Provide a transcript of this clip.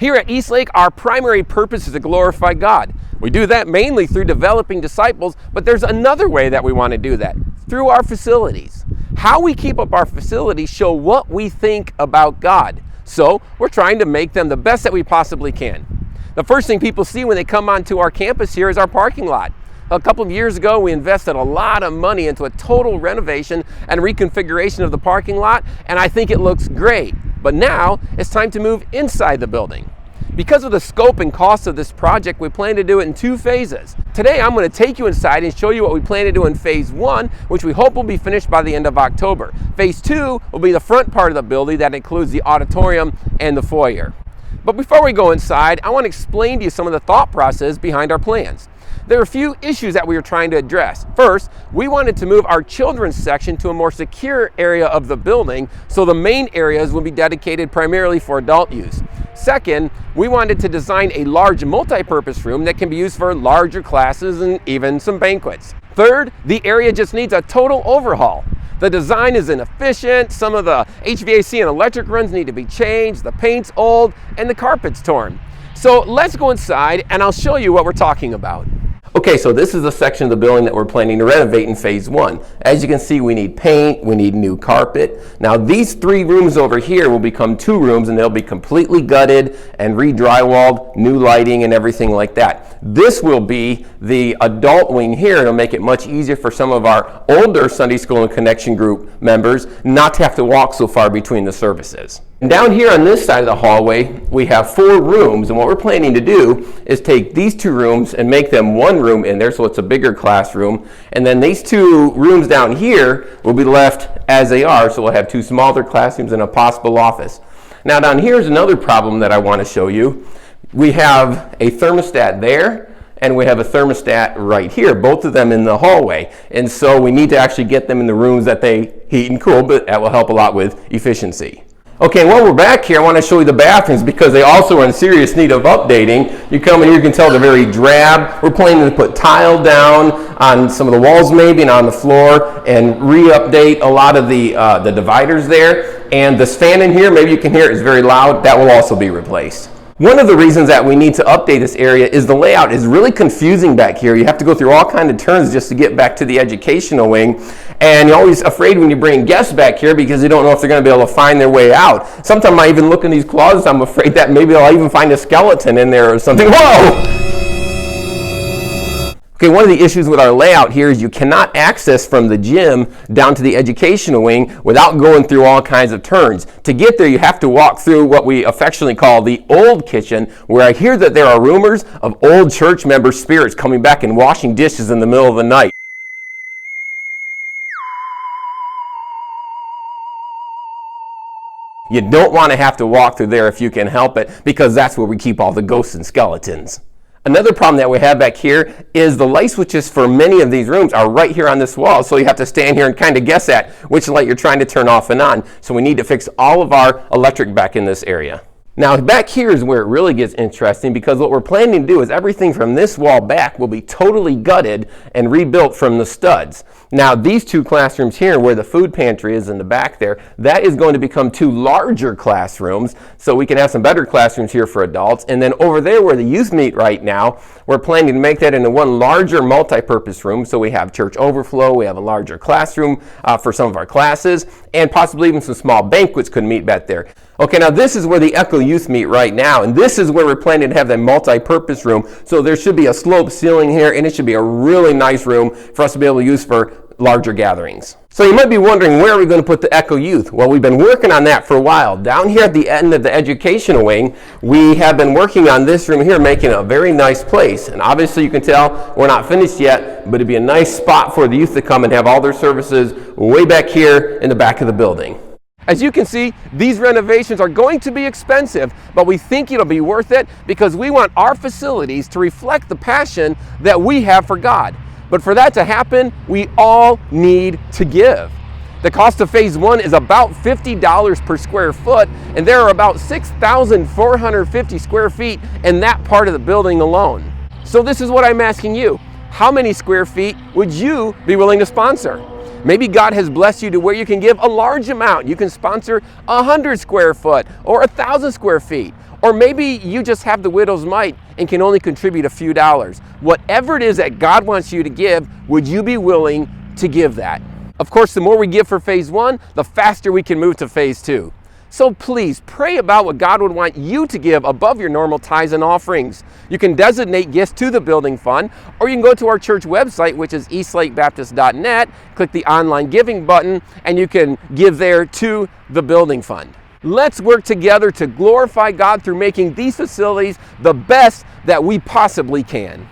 Here at Eastlake, our primary purpose is to glorify God. We do that mainly through developing disciples, but there's another way that we want to do that, through our facilities. How we keep up our facilities show what we think about God. So we're trying to make them the best that we possibly can. The first thing people see when they come onto our campus here is our parking lot. A couple of years ago, we invested a lot of money into a total renovation and reconfiguration of the parking lot, and I think it looks great. But now it's time to move inside the building. Because of the scope and cost of this project, we plan to do it in 2 phases. Today, I'm going to take you inside and show you what we plan to do in phase 1, which we hope will be finished by the end of October. Phase 2 will be the front part of the building that includes the auditorium and the foyer. But before we go inside, I want to explain to you some of the thought process behind our plans. There are a few issues that we were trying to address. First, we wanted to move our children's section to a more secure area of the building, so the main areas will be dedicated primarily for adult use. Second, we wanted to design a large multi-purpose room that can be used for larger classes and even some banquets. Third, the area just needs a total overhaul. The design is inefficient, some of the HVAC and electric runs need to be changed, the paint's old, and the carpet's torn. So let's go inside and I'll show you what we're talking about. Okay, so this is the section of the building that we're planning to renovate in phase 1. As you can see, we need paint, we need new carpet. Now these 3 rooms over here will become 2 rooms and they'll be completely gutted and re-drywalled, new lighting and everything like that. This will be the adult wing here. It'll make it much easier for some of our older Sunday School and Connection Group members not to have to walk so far between the services. And down here on this side of the hallway, we have 4 rooms, and what we're planning to do is take these 2 rooms and make them 1 room in there, so it's a bigger classroom, and then these 2 rooms down here will be left as they are, so we'll have 2 smaller classrooms and a possible office. Now down here is another problem that I want to show you. We have a thermostat there, and we have a thermostat right here, both of them in the hallway, and so we need to actually get them in the rooms that they heat and cool, but that will help a lot with efficiency. Okay, while we're back here, I want to show you the bathrooms because they also are in serious need of updating. You come in here, you can tell they're very drab. We're planning to put tile down on some of the walls maybe and on the floor and re-update a lot of the dividers there. And this fan in here, maybe you can hear it, is very loud. That will also be replaced. One of the reasons that we need to update this area is the layout is really confusing back here. You have to go through all kinds of turns just to get back to the educational wing. And you're always afraid when you bring guests back here because you don't know if they're going to be able to find their way out. Sometimes I even look in these closets, I'm afraid that maybe I'll even find a skeleton in there or something. Whoa! Okay, one of the issues with our layout here is you cannot access from the gym down to the educational wing without going through all kinds of turns. To get there, you have to walk through what we affectionately call the old kitchen, where I hear that there are rumors of old church member spirits coming back and washing dishes in the middle of the night. You don't want to have to walk through there if you can help it, because that's where we keep all the ghosts and skeletons. Another problem that we have back here is the light switches for many of these rooms are right here on this wall, so you have to stand here and kind of guess at which light you're trying to turn off and on. So we need to fix all of our electric back in this area. Now back here is where it really gets interesting, because what we're planning to do is everything from this wall back will be totally gutted and rebuilt from the studs. Now these 2 classrooms here where the food pantry is in the back there, that is going to become 2 larger classrooms, so we can have some better classrooms here for adults. And then over there where the youth meet right now, we're planning to make that into 1 larger multi-purpose room, so we have church overflow, we have a larger classroom for some of our classes, and possibly even some small banquets could meet back there. Okay, now this is where the Echo Youth meet right now, and this is where we're planning to have the multi-purpose room. So there should be a sloped ceiling here, and it should be a really nice room for us to be able to use for larger gatherings. So you might be wondering, where are we going to put the Echo Youth? Well, we've been working on that for a while. Down here at the end of the educational wing, we have been working on this room here, making a very nice place. And obviously you can tell we're not finished yet, but it'd be a nice spot for the youth to come and have all their services way back here in the back of the building. As you can see, these renovations are going to be expensive, but we think it'll be worth it because we want our facilities to reflect the passion that we have for God. But for that to happen, we all need to give. The cost of phase 1 is about $50 per square foot, and there are about 6,450 square feet in that part of the building alone. So this is what I'm asking you. How many square feet would you be willing to sponsor? Maybe God has blessed you to where you can give a large amount. You can sponsor 100 square foot or 1,000 square feet. Or maybe you just have the widow's mite and can only contribute a few dollars. Whatever it is that God wants you to give, would you be willing to give that? Of course, the more we give for phase 1, the faster we can move to phase 2. So please pray about what God would want you to give above your normal tithes and offerings. You can designate gifts to the building fund, or you can go to our church website, which is eastlakebaptist.net, click the online giving button, and you can give there to the building fund. Let's work together to glorify God through making these facilities the best that we possibly can.